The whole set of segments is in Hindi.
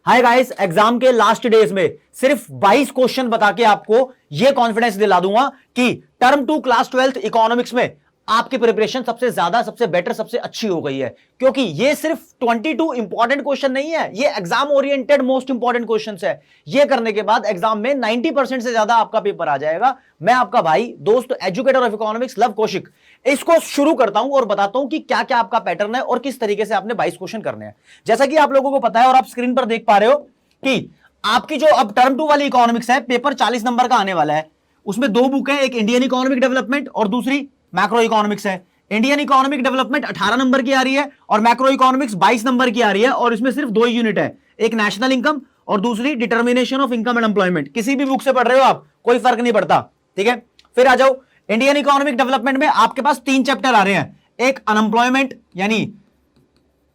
हाय गाइस, एग्जाम के लास्ट डेज में सिर्फ 22 क्वेश्चन बता के आपको यह कॉन्फिडेंस दिला दूंगा कि टर्म 2 क्लास 12th इकोनॉमिक्स में आपकी प्रिपरेशन सबसे ज्यादा, सबसे बेटर, सबसे अच्छी हो गई है। क्योंकि ये सिर्फ 22 इंपॉर्टेंट क्वेश्चन नहीं है, ये exam oriented most important questions है। ये करने के बाद एग्जाम में 90% से ज्यादा आपका पेपर आ जाएगा। मैं आपका भाई, दोस्त, educator of economics love Kaushik इसको शुरू करता हूं और बताता हूं कि क्या क्या आपका पैटर्न है और किस तरीके से आपने 22 क्वेश्चन करने हैं। जैसा कि आप लोगों को पता है और आप स्क्रीन पर देख पा रहे हो कि आपकी जो अब टर्म 2 वाली इकोनॉमिक्स है, पेपर 40 नंबर का आने वाला है। उसमें दो बुक है, एक इंडियन इकोनॉमिक डेवलपमेंट और दूसरी मैक्रो इकोनॉमिक्स है। इंडियन इकोनॉमिक डेवलपमेंट 18 नंबर की आ रही है और मैक्रो इकोनॉमिक्स 22 नंबर की आ रही है। और इसमें सिर्फ दो ही यूनिट है, एक नेशनल इनकम और दूसरी determination of income and employment. किसी भी बुक से पढ़ रहे हो आप, कोई फर्क नहीं पड़ता, ठीक है। फिर आ जाओ, इंडियन इकोनॉमिक डेवलपमेंट में आपके पास 3 चैप्टर आ रहे हैं। एक अनएम्प्लॉयमेंट यानी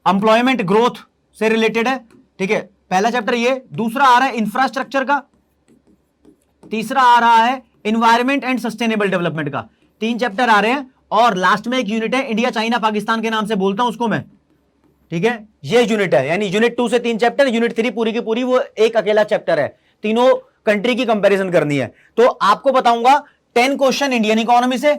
एम्प्लॉयमेंट ग्रोथ से रिलेटेड है, ठीक है, पहला चैप्टर ये। दूसरा आ रहा है इंफ्रास्ट्रक्चर का, तीसरा आ रहा है एनवायरमेंट एंड सस्टेनेबल डेवलपमेंट का। 3 चैप्टर आ रहे हैं और लास्ट में एक यूनिट है, इंडिया चाइना पाकिस्तान के नाम से बोलता हूं उसको मैं, ठीक है। ये यूनिट है, यानी यूनिट 2 से 3 चैप्टर, यूनिट 3 पूरी की पूरी वो एक अकेला चैप्टर है। तीनों कंट्री की कंपैरिजन करनी है। तो आपको बताऊंगा 10 क्वेश्चन इंडियन इकोनॉमी से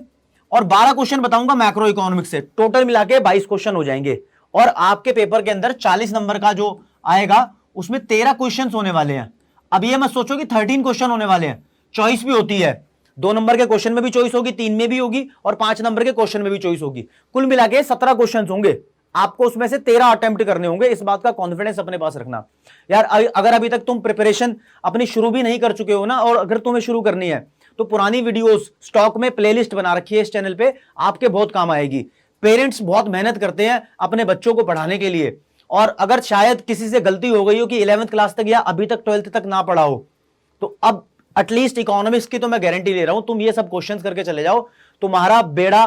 और 12 क्वेश्चन बताऊंगा मैक्रो इकोनॉमिक्स से। टोटल मिला के 22 क्वेश्चन हो जाएंगे और आपके पेपर के अंदर 40 नंबर का जो आएगा उसमें 13 क्वेश्चन होने वाले हैं। अब ये मत सोचो कि 13 क्वेश्चन होने वाले हैं, चॉइस भी होती है। 2 नंबर के क्वेश्चन में भी चॉइस होगी, 3 में भी होगी और 5 नंबर के क्वेश्चन में भी चॉइस होगी। कुल मिला के 17 क्वेश्चन होंगे, आपको उसमें से 13 अटेम्प्ट करने होंगे। इस बात का कॉन्फिडेंस अपने पास रखना यार। अगर अभी तक तुम प्रिपरेशन अपनी शुरू भी नहीं कर चुके हो ना, और अगर तुम्हें शुरू करनी है तो पुरानी वीडियोस स्टॉक में प्लेलिस्ट बना रखी है इस चैनल पे, आपके बहुत काम आएगी। पेरेंट्स बहुत मेहनत करते हैं अपने बच्चों को पढ़ाने के लिए, और अगर शायद किसी से गलती हो गई हो कि 11th क्लास तक या अभी तक 12th तक ना पढ़ा हो, तो अब एटलीस्ट इकोनॉमिक्स की तो मैं गारंटी ले रहा हूं, तुम ये सब क्वेश्चंस करके चले जाओ, तुम्हारा बेड़ा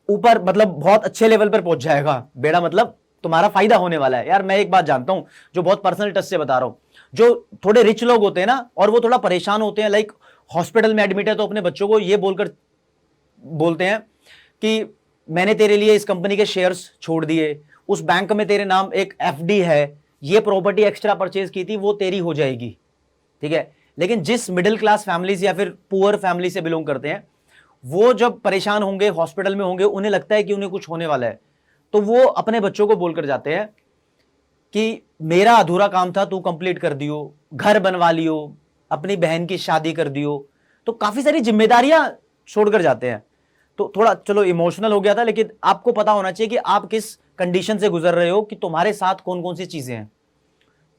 ऊपर, मतलब बहुत अच्छे लेवल पर पहुंच जाएगा। बेड़ा मतलब तुम्हारा फायदा होने वाला है। यार मैं एक बात जानता हूं, जो बहुत पर्सनल टच से बता रहा हूं, जो थोड़े रिच लोग होते हैं ना और वो थोड़ा परेशान होते हैं, लाइक हॉस्पिटल में एडमिट है तो अपने बच्चों को ये बोलकर बोलते हैं कि मैंने तेरे लिए इस कंपनी के शेयर्स छोड़ दिए, उस बैंक में तेरे नाम एक एफडी है, ये प्रॉपर्टी एक्स्ट्रा परचेज की थी, वो तेरी हो जाएगी, ठीक है। लेकिन जिस मिडिल क्लास फैमिली या फिर पुअर फैमिली से बिलोंग करते हैं, वो जब परेशान होंगे, हॉस्पिटल में होंगे, उन्हें लगता है कि उन्हें कुछ होने वाला है, तो वो अपने बच्चों को बोलकर जाते हैं कि मेरा अधूरा काम था, तू कंप्लीट कर दियो, घर बनवा लियो, अपनी बहन की शादी कर दियो। तो काफी सारी जिम्मेदारियां छोड़कर जाते हैं। तो थोड़ा चलो इमोशनल हो गया था, लेकिन आपको पता होना चाहिए कि आप किस कंडीशन से गुजर रहे हो, कि तुम्हारे साथ कौन कौन सी चीजें हैं।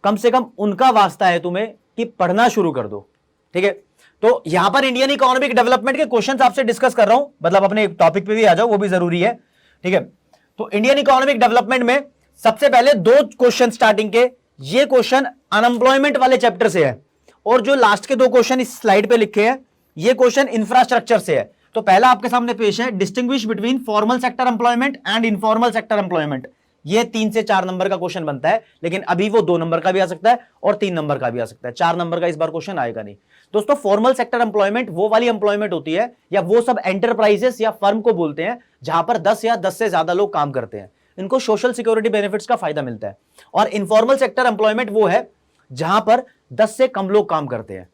कम से कम उनका वास्ता है तुम्हें कि पढ़ना शुरू कर दो, ठीक है। तो यहां पर इंडियन इकोनॉमिक डेवलपमेंट के क्वेश्चंस आपसे डिस्कस कर रहा हूं, मतलब अपने टॉपिक पे भी आ जाओ, वो भी जरूरी है, ठीक है। तो इंडियन इकोनॉमिक डेवलपमेंट में सबसे पहले 2 क्वेश्चन स्टार्टिंग के, ये क्वेश्चन अनएम्प्लॉयमेंट वाले चैप्टर से है, और जो लास्ट के 2 क्वेश्चन इस स्लाइड पे लिखे हैं, ये क्वेश्चन इंफ्रास्ट्रक्चर से है। तो पहला आपके सामने पेश है, distinguish between formal sector employment and informal sector employment. ये 3 से 4 नंबर का क्वेश्चन बनता है, लेकिन अभी वो 2 नंबर का भी आ सकता है और 3 नंबर का भी आ सकता है। 4 नंबर का इस बार क्वेश्चन आएगा नहीं। दोस्तों, फॉर्मल सेक्टर एम्प्लॉयमेंट वो वाली एम्प्लॉयमेंट होती है, या वो सब एंटरप्राइजेस या फर्म को बोलते हैं जहां पर 10 या 10 से ज्यादा लोग काम करते हैं, इनको सोशल सिक्योरिटी बेनिफिट्स का फायदा मिलता है। और इनफॉर्मल सेक्टर एम्प्लॉयमेंट वो है जहां पर 10 से कम लोग काम करते हैं।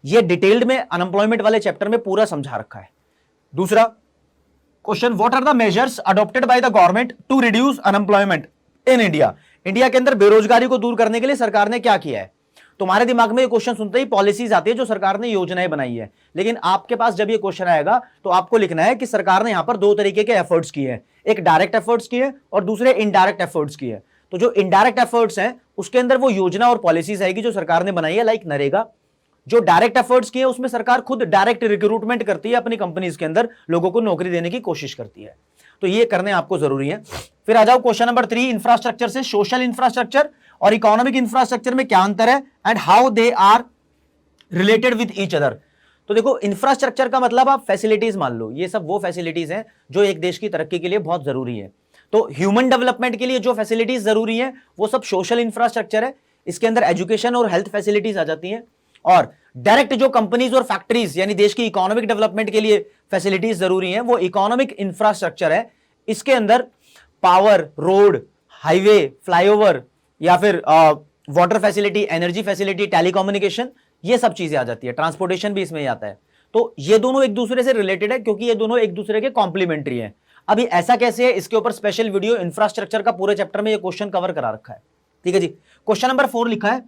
ये डिटेल्ड में अनएम्प्लॉयमेंट वाले चैप्टर में पूरा समझा रखा है। दूसरा question, what are the measures adopted by the government to reduce unemployment in India. India के अंदर बेरोजगारी को दूर करने के लिए सरकार ने क्या किया है। तुम्हारे दिमाग में ये क्वेश्चन सुनते ही पॉलिसीज आती है जो सरकार ने योजनाएं बनाई है, लेकिन आपके पास जब ये क्वेश्चन आएगा तो आपको लिखना है कि सरकार ने यहां पर 2 तरीके के एफर्ट्स किए हैं, एक डायरेक्ट एफर्ट्स किए और दूसरे इनडायरेक्ट एफर्ट्स किए। तो जो इनडायरेक्ट एफर्ट्स हैं उसके अंदर वो योजना और पॉलिसीज आएगी जो सरकार ने बनाई है, लाइक नरेगा। जो डायरेक्ट एफर्ट्स किए उसमें सरकार खुद डायरेक्ट रिक्रूटमेंट करती है, अपनी कंपनीज के अंदर लोगों को नौकरी देने की कोशिश करती है। तो ये करने आपको जरूरी है। फिर आ जाओ क्वेश्चन नंबर 3, इंफ्रास्ट्रक्चर से। सोशल इंफ्रास्ट्रक्चर और इकोनॉमिक इंफ्रास्ट्रक्चर में क्या अंतर है and how they are related with each other. तो देखो, इंफ्रास्ट्रक्चर का मतलब आप फैसिलिटीज मान लो, ये सब वो फैसिलिटीज हैं जो एक देश की तरक्की के लिए बहुत जरूरी है। तो ह्यूमन डेवलपमेंट के लिए जो फैसिलिटीज जरूरी है वो सब सोशल इंफ्रास्ट्रक्चर है। इसके अंदर एजुकेशन और हेल्थ फैसिलिटीज आ जाती हैं। और डायरेक्ट जो कंपनीज और फैक्ट्रीज यानी देश की इकोनॉमिक डेवलपमेंट के लिए फैसिलिटीज जरूरी हैं, वो इकोनॉमिक इंफ्रास्ट्रक्चर है। इसके अंदर पावर, रोड, हाईवे, फ्लाईओवर या फिर water facility, energy facility, telecommunication, ये सब चीजें आ जाती है, ट्रांसपोर्टेशन भी इसमें ही आता है। तो ये दोनों एक दूसरे से रिलेटेड है क्योंकि ये दोनों एक दूसरे के कॉम्प्लीमेंट्री हैं। अभी ऐसा कैसे है, इसके ऊपर स्पेशल वीडियो इंफ्रास्ट्रक्चर का पूरे चैप्टर में ये क्वेश्चन कवर करा रखा है। ठीक है जी। क्वेश्चन नंबर 4 लिखा है,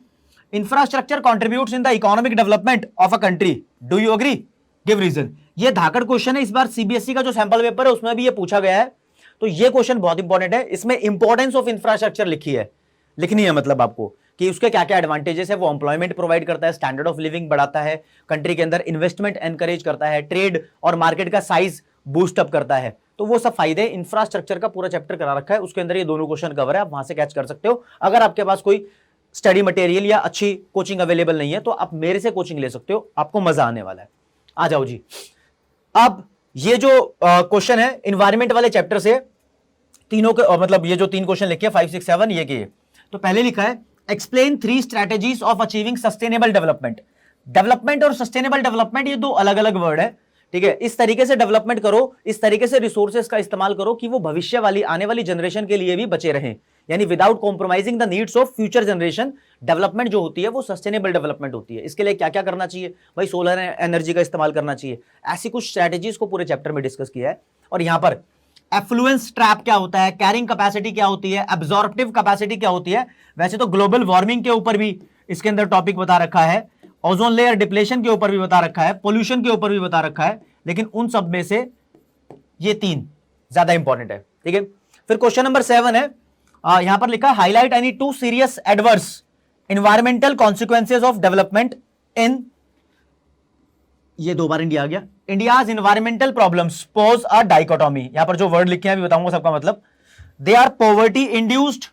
infrastructure contributes in the economic development of a country, do you agree, give reason. ये धाकड़ क्वेश्चन है, इस बार सीबीएसई का जो सैंपल पेपर है उसमें भी ये पूछा गया है। तो ये क्वेश्चन बहुत इंपॉर्टेंट है, इसमें इंपॉर्टेंस ऑफ इंफ्रास्ट्रक्चर लिखनी है मतलब आपको कि उसके क्या क्या एडवांटेजेस है। वो एम्प्लॉयमेंट प्रोवाइड करता है, स्टैंडर्ड ऑफ लिविंग बढ़ाता है, कंट्री के अंदर इन्वेस्टमेंट एनकरेज करता है, ट्रेड और मार्केट का साइज बूस्ट अप करता है। तो वो सब फायदे इंफ्रास्ट्रक्चर का पूरा चैप्टर करा रखा है, उसके अंदर ये दोनों क्वेश्चन कवर है, आप वहां से कैच कर सकते हो। अगर आपके पास कोई स्टडी मटेरियल या अच्छी कोचिंग अवेलेबल नहीं है तो आप मेरे से कोचिंग ले सकते हो, आपको मजा आने वाला है। आ जाओ जी। अब ये जो क्वेश्चन है इन्वायरमेंट वाले चैप्टर से, तीनों के मतलब ये जो 3 क्वेश्चन लिखे 5, 6, 7 ये के। तो पहले लिखा है, explain 3 strategies of achieving sustainable development. Development और सस्टेनेबल डेवलपमेंट ये 2 अलग अलग वर्ड है। ठीक है, इस तरीके से डेवलपमेंट करो, इस तरीके से रिसोर्सेज का इस्तेमाल करो कि वो भविष्य वाली आने वाली जनरेशन के लिए भी बचे रहें, यानी without compromising the needs of future generation. Development जो होती है वो सस्टेनेबल डेवलपमेंट होती है। इसके लिए क्या क्या करना चाहिए भाई, सोलर एनर्जी का इस्तेमाल करना चाहिए, ऐसी कुछ स्ट्रेटेजीज को पूरे चैप्टर में डिस्कस किया है। और यहां पर एफ्लुएंस ट्रैप क्या होता है, कैरिंग कैपेसिटी क्या होती है, एब्जॉर्प्टिव कैपेसिटी क्या होती है। वैसे तो ग्लोबल वार्मिंग के ऊपर भी इसके अंदर टॉपिक बता रखा है, ओजोन लेयर डिप्लेशन के ऊपर भी बता रखा है, पोल्यूशन के ऊपर भी बता रखा है, लेकिन उन सब में से ये 3 ज्यादा इंपॉर्टेंट है। ठीक है, फिर क्वेश्चन नंबर 7 है, यहां पर लिखा है, highlight any 2 serious adverse environmental consequences of development in, ये 2 बार इंडिया आ गया, India's environmental problems pose a dichotomy. यहां पर जो वर्ड लिखे हैं अभी बताऊंगा सबका मतलब। They are poverty induced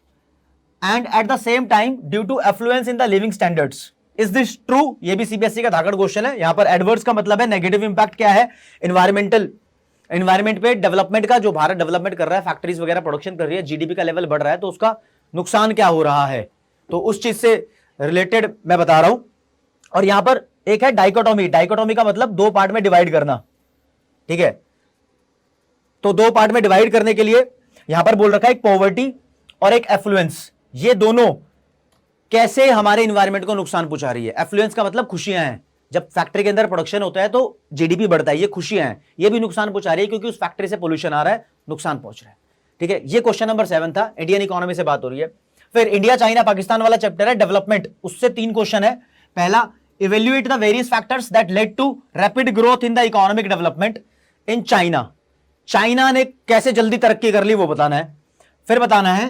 and at the same time due to affluence in the living standards, is this true. ये भी सीबीएसई का धाकड़ क्वेश्चन है। यहां पर एडवर्स का मतलब है नेगेटिव इंपैक्ट क्या है एनवायरमेंट पे, डेवलपमेंट का, जो भारत डेवलपमेंट कर रहा है, फैक्ट्रीज वगैरह प्रोडक्शन कर रही है, जीडीपी का लेवल बढ़ रहा है, तो उसका नुकसान क्या हो रहा है, तो उस चीज से रिलेटेड मैं बता रहा हूं। और यहां पर एक है डाइकोटोमी, डाइकोटोमी का मतलब 2 पार्ट में डिवाइड करना। ठीक है, तो 2 पार्ट में डिवाइड करने के लिए यहां पर बोल रखा है एक पॉवर्टी और एक एफ्लुएंस, ये दोनों कैसे हमारे इन्वायरमेंट को नुकसान पहुंचा रही है। एफ्लुएंस का मतलब खुशियां हैं, जब फैक्ट्री के अंदर प्रोडक्शन होता है तो जीडीपी बढ़ता है, ये खुशियां हैं, ये भी नुकसान पहुंचा रही है क्योंकि उस फैक्ट्री से पोल्यूशन आ रहा है, नुकसान पहुंच रहा है। ठीक है, ये क्वेश्चन नंबर 7 था, इंडियन इकोनॉमी से बात हो रही है। फिर इंडिया चाइना पाकिस्तान वाला चैप्टर है डेवलपमेंट, उससे 3 क्वेश्चन है। पहला, evaluate the various factors that led to rapid growth in the economic development in China, China ने कैसे जल्दी तरक्की कर ली वो बताना है। फिर बताना है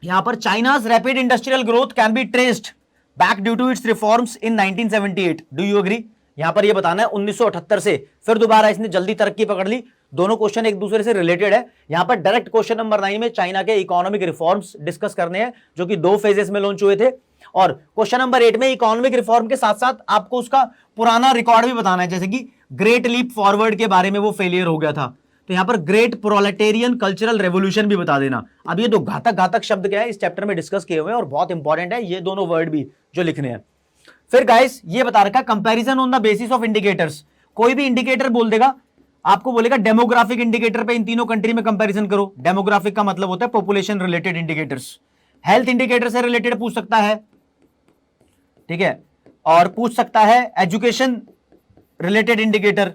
यहां पर, China's rapid industrial growth can be traced back due to its reforms in 1978, do you agree. यहां पर ये बताना है 1978 से फिर दोबारा इसने जल्दी तरक्की पकड़ ली। दोनों क्वेश्चन एक दूसरे से रिलेटेड है। यहां पर डायरेक्ट क्वेश्चन नंबर 9 में चाइना के इकोनॉमिक रिफॉर्म्स डिस्कस करने हैं जो कि 2 फेजेस में लॉन्च हुए थे। और क्वेश्चन नंबर 8 में इकोनॉमिक रिफॉर्म के साथ साथ आपको उसका पुराना रिकॉर्ड भी बताना है, जैसे कि ग्रेट लीप फॉरवर्ड के बारे में वो फेलियर हो गया था, तो यहां पर ग्रेट प्रोलेटेरियन कल्चरल रेवोल्यूशन भी बता देना। अब ये 2 घातक घातक शब्द क्या है इस चैप्टर में डिस्कस किए हुए हैं और बहुत इंपॉर्टेंट है ये दोनों वर्ड भी जो लिखने हैं। फिर गाइस ये बता रखा है, comparison on the basis of indicators, कोई भी इंडिकेटर बोल देगा, आपको बोलेगा डेमोग्राफिक इंडिकेटर पे इन तीनों कंट्री में कंपैरिजन करो। डेमोग्राफिक का मतलब होता है population related indicators. Health indicator से रिलेटेड पूछ सकता है, ठीक है, और पूछ सकता है education related indicator,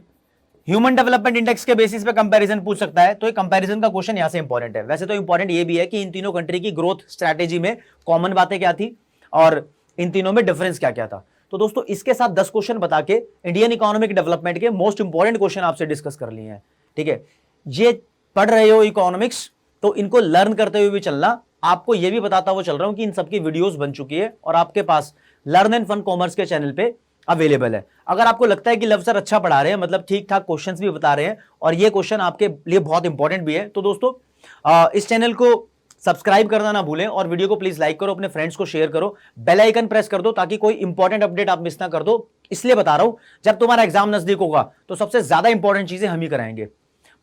human development index के बेसिस पे कंपैरिजन पूछ सकता है। तो ये कंपैरिजन का क्वेश्चन यहां से इंपॉर्टेंट है। वैसे तो इंपॉर्टेंट ये भी है कि इन तीनों कंट्री की ग्रोथ स्ट्रैटेजी में कॉमन बातें क्या थी और इन तीनों में डिफरेंस क्या क्या था। तो दोस्तों इसके साथ 10 क्वेश्चन बता के इंडियन इकोनॉमिक डेवलपमेंट के मोस्ट इंपॉर्टेंट क्वेश्चन आपसे डिस्कस कर लिए हैं। ठीक है, ये पढ़ रहे हो इकोनॉमिक्स तो इनको लर्न करते हुए भी चलना। आपको ये भी बताता हुआ चल रहा हूं कि इन सबकी वीडियोस बन चुकी है और आपके पास लर्न एंड फन कॉमर्स के चैनल पे अवेलेबल है। अगर आपको लगता है कि लव सर अच्छा पढ़ा रहे हैं, मतलब ठीक ठाक क्वेश्चंस भी बता रहे हैं और ये क्वेश्चन आपके लिए बहुत इंपॉर्टेंट भी है, तो दोस्तों इस चैनल को सब्सक्राइब करना ना भूलें और वीडियो को प्लीज लाइक करो, अपने फ्रेंड्स को शेयर करो, बेल आइकन प्रेस कर दो ताकि कोई इंपॉर्टेंट अपडेट आप मिस ना कर दो। इसलिए बता रहा हूं, जब तुम्हारा एग्जाम नजदीक होगा तो सबसे ज्यादा इंपॉर्टेंट चीजें हम ही कराएंगे,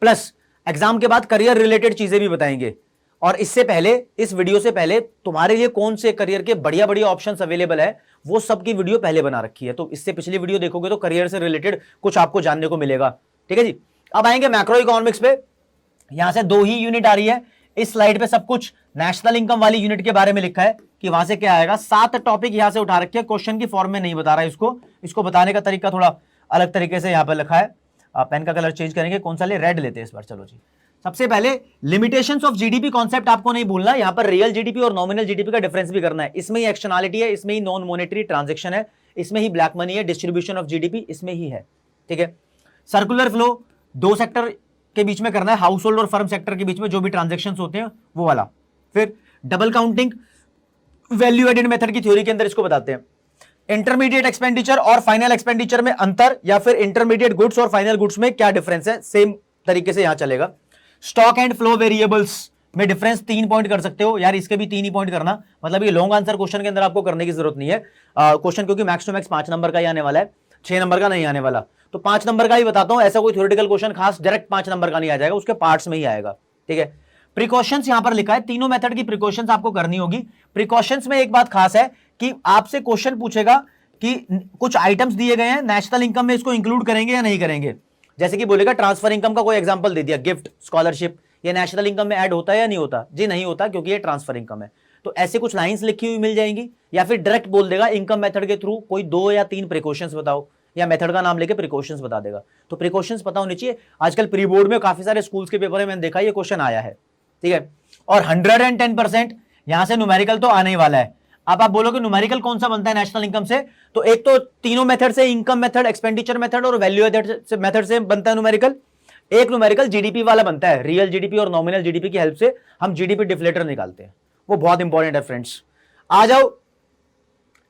प्लस एग्जाम के बाद करियर रिलेटेड चीजें भी बताएंगे। और इससे पहले, इस वीडियो से पहले तुम्हारे लिए कौन से करियर के बढ़िया बढ़िया ऑप्शंस अवेलेबल है वो सब की वीडियो पहले बना रखी है, तो इससे पिछली वीडियो देखोगे तो करियर से रिलेटेड कुछ आपको जानने को मिलेगा। ठीक है जी, अब आएंगे मैक्रो इकोनॉमिक्स पे। यहां से 2 ही यूनिट आ रही है, इस स्लाइड पे सब कुछ नेशनल इनकम वाली यूनिट के बारे में लिखा है कि वहां से क्या आएगा। 7 टॉपिक यहां से उठा रखे हैं, क्वेश्चन की फॉर्म में नहीं बता रहा है इसको बताने का तरीका थोड़ा अलग तरीके से यहां पर लिखा है। पेन का कलर चेंज करेंगे, कौन सा ले, रेड लेते हैं इस बार। चलो जी, सबसे पहले लिमिटेशंस ऑफ जीडीपी कॉन्सेप्ट आपको नहीं भूलना। यहां पर रियल जीडीपी और नॉमिनल जीडीपी का डिफरेंस भी करना है। इसमें ही एक्सटर्नलिटी है, इसमें ही नॉन मॉनेटरी ट्रांजैक्शन है, इसमें ही ब्लैक मनी है, डिस्ट्रीब्यूशन ऑफ जीडीपी इसमें ही है, ठीक है। सर्कुलर फ्लो 2 सेक्टर के बीच में करना है, हाउस होल्ड और फर्म सेक्टर के बीच में जो भी ट्रांजेक्शन होते हैं वो वाला। फिर double counting value added method की थ्योरी के अंदर इसको बताते हैं। इंटरमीडिएट एक्सपेंडिचर और फाइनल एक्सपेंडिचर में अंतर, या फिर इंटरमीडिएट गुड्स और फाइनल गुड्स में क्या डिफरेंस है, सेम तरीके से यहां चलेगा। स्टॉक एंड फ्लो वेरिएबल्स में डिफरेंस 3 पॉइंट कर सकते हो यार, इसके भी 3 ही पॉइंट करना, मतलब ये लॉन्ग आंसर क्वेश्चन के अंदर आपको करने की जरूरत नहीं है क्वेश्चन, क्योंकि मैक्स टू मैक्स 5 नंबर का ही आने वाला है, 6 नंबर का नहीं आने वाला। तो 5 नंबर का ही बताता हूं, ऐसा कोई थ्योरेटिकल क्वेश्चन खास डायरेक्ट 5 नंबर का नहीं आ जाएगा, उसके पार्ट्स में ही आएगा, ठीक है। प्रिकॉशंस यहां पर लिखा है, तीनों मेथड की प्रिकॉशंस आपको करनी होगी। प्रिकॉशंस में एक बात खास है कि आपसे क्वेश्चन पूछेगा कि कुछ आइटम्स दिए गए हैं, नेशनल इनकम में इसको इंक्लूड करेंगे या नहीं करेंगे। जैसे कि बोलेगा ट्रांसफर इनकम का कोई एग्जांपल दे दिया, गिफ्ट, स्कॉलरशिप, ये नेशनल इनकम में ऐड होता है या नहीं होता, जी नहीं होता क्योंकि ये ट्रांसफर इनकम है। तो ऐसे कुछ लाइंस लिखी हुई मिल जाएंगी, या फिर डायरेक्ट बोल देगा इनकम मेथड के थ्रू कोई 2 या 3 प्रिकॉशंस बताओ, या मेथड का नाम लेके प्रिकॉशंस बता देगा। तो प्रिकॉशंस पता होनी चाहिए। आजकल प्री बोर्ड में काफी सारे स्कूल्स के पेपर में मैंने देखा ये क्वेश्चन आया है, ठीक है। और 110% यहां से न्यूमेरिकल तो आने ही वाला है। अब आप बोलोगे न्यूमेरिकल कौन सा बनता है नेशनल इनकम से, तो एक तो तीनों मेथड से, इनकम मेथड, एक्सपेंडिचर मेथड और वैल्यू मेथड से बनता है न्यूमेरिकल। एक न्यूमेरिकल जीडीपी वाला बनता है, रियल जीडीपी और नॉमिनल जीडीपी की हेल्प से हम जीडीपी डिफ्लेटर निकालते हैं, वो बहुत इंपॉर्टेंट है फ्रेंड्स। आ जाओ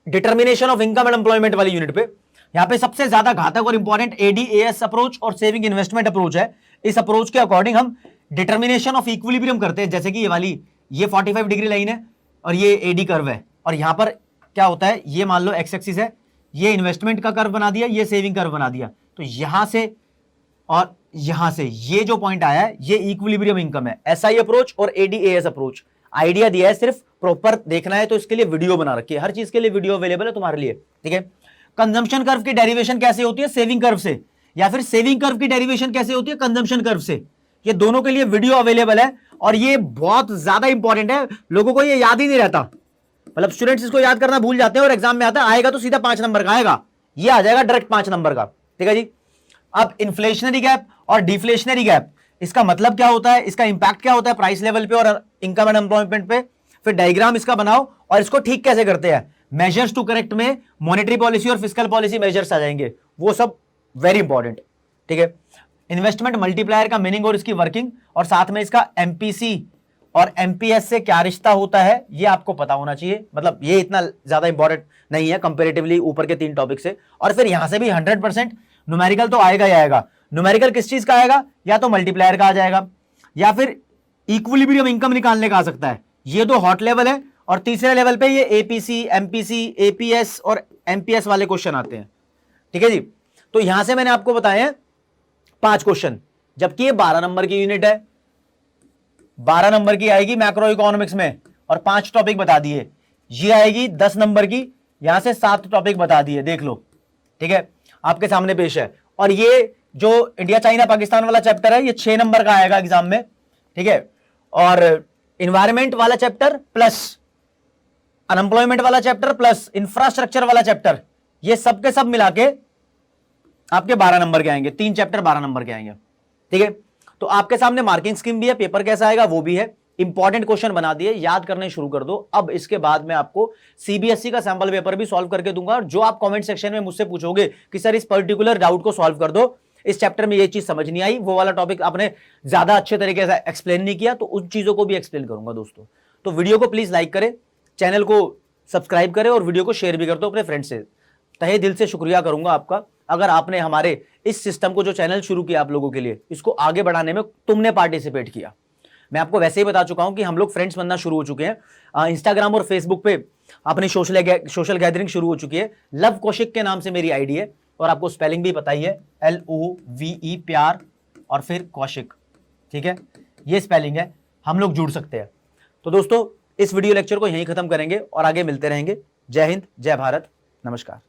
determination of income and employment वाली यूनिट पे। यहां पे सबसे ज्यादा घातक और इंपॉर्टेंट एडीएएस अप्रोच और सेविंग इन्वेस्टमेंट अप्रोच है। इस अप्रोच के अकॉर्डिंग हम डिटर्मिनेशन ऑफ इक्विलिब्रियम करते हैं, जैसे कि ये वाली, ये 45 डिग्री लाइन है और ये एडी कर्व है, और यहां पर क्या होता है, ये मान लो एक्स एक्सिस है, ये इन्वेस्टमेंट का कर्व बना दिया, ये सेविंग कर्व बना दिया, तो यहां से और यहां से ये जो पॉइंट आया है ये इक्विलिब्रियम इनकम है। एसआई अप्रोच और एडीएएस अप्रोच आइडिया दिया है, सिर्फ प्रॉपर देखना है तो इसके लिए वीडियो बना रखी है, हर चीज के लिए वीडियो अवेलेबल है तुम्हारे लिए, ठीक है। कंजम्पशन कर्व की डेरिवेशन कैसे होती है, सेविंग कर्व से, या फिर सेविंग कर्व की डेरिवेशन कैसे होती है, कंजम्पशन कर्व से। ये दोनों के लिए वीडियो अवेलेबल है, और ये बहुत ज्यादा इंपॉर्टेंट है, लोगों को ये याद ही नहीं रहता, मतलब स्टूडेंट्स इसको याद करना भूल जाते हैं और एग्जाम में आता है, आएगा तो सीधा 5 नंबर का आएगा, ये आ जाएगा डायरेक्ट 5 नंबर का, ठीक है जी। अब इन्फ्लेशनरी गैप और डिफ्लेशनरी गैप, इसका मतलब क्या होता है, इसका इंपैक्ट क्या होता है प्राइस लेवल पे और इनकम एंड एम्प्लॉयमेंट पे। फिर डायग्राम इसका बनाओ और इसको ठीक कैसे करते हैं, मेजर्स टू करेक्ट में मॉनेटरी पॉलिसी और फिस्कल पॉलिसी मेजर्स आ जाएंगे, वो सब वेरी इंपॉर्टेंट, ठीक है। इन्वेस्टमेंट मल्टीप्लायर का मीनिंग और इसकी वर्किंग, और साथ में इसका एमपीसी और एमपीएस से क्या रिश्ता होता है ये आपको पता होना चाहिए, मतलब ये इतना ज्यादा इंपॉर्टेंट नहीं है कंपैरेटिवली ऊपर के 3 टॉपिक से। और फिर यहां से भी 100% न्यूमेरिकल तो आएगा ही आएगा। न्यूमेरिकल किस चीज का आएगा, या तो मल्टीप्लायर का आ जाएगा, या फिर इक्विलिब्रियम इनकम निकालने का आ सकता है। ये 2 हॉट लेवल है, और तीसरे लेवल पे ये एपीसी, एमपीसी, एपीएस और एमपीएस वाले क्वेश्चन आते हैं, ठीक है जी। तो यहां से मैंने आपको बताए हैं 5 क्वेश्चन, जबकि ये 12 नंबर की यूनिट है, 12 नंबर की आएगी मैक्रो इकोनॉमिक्स में, और 5 टॉपिक बता दिए। ये आएगी 10 नंबर की, यहां से 7 टॉपिक बता दिए, देख लो, ठीक है, आपके सामने पेश है। और ये जो इंडिया चाइना पाकिस्तान वाला चैप्टर है ये 6 नंबर का आएगा एग्जाम में, ठीक है। और इन्वायरमेंट वाला चैप्टर प्लस अनएम्प्लॉयमेंट वाला चैप्टर प्लस इंफ्रास्ट्रक्चर वाला चैप्टर, ये सब के सब मिला के आपके 12 नंबर के आएंगे, 3 चैप्टर 12 नंबर के आएंगे, ठीक है। तो आपके सामने मार्किंग स्कीम भी है, पेपर कैसा आएगा वो भी है, इंपॉर्टेंट क्वेश्चन बना दिए, याद करने शुरू कर दो। अब इसके बाद मैं आपको सीबीएसई का सैंपल पेपर भी सॉल्व करके दूंगा, और जो आप कमेंट सेक्शन में मुझसे पूछोगे कि सर इस पर्टिकुलर डाउट को सॉल्व कर दो, इस चैप्टर में ये चीज समझ नहीं आई, वो वाला टॉपिक आपने ज्यादा अच्छे तरीके से एक्सप्लेन नहीं किया, तो उन चीजों को भी एक्सप्लेन करूंगा दोस्तों। तो वीडियो को प्लीज लाइक करें, चैनल को सब्सक्राइब करें और वीडियो को शेयर भी कर दो अपने फ्रेंड से। तहे दिल से शुक्रिया करूंगा आपका, अगर आपने हमारे इस सिस्टम को जो चैनल शुरू किया आप लोगों के लिए, इसको आगे बढ़ाने में तुमने पार्टिसिपेट किया। मैं आपको वैसे ही बता चुका हूं कि हम लोग फ्रेंड्स बनना शुरू हो चुके हैं, इंस्टाग्राम और फेसबुक पे अपनी सोशल गैदरिंग शुरू हो चुकी है। लव कौशिक के नाम से मेरी आईडी है, और आपको स्पेलिंग भी पता ही है, LOVE प्यार और फिर कौशिक, ठीक है, ये स्पेलिंग है, हम लोग जुड़ सकते हैं। तो दोस्तों इस वीडियो लेक्चर को यहीं खत्म करेंगे और आगे मिलते रहेंगे। जय हिंद, जय भारत, नमस्कार।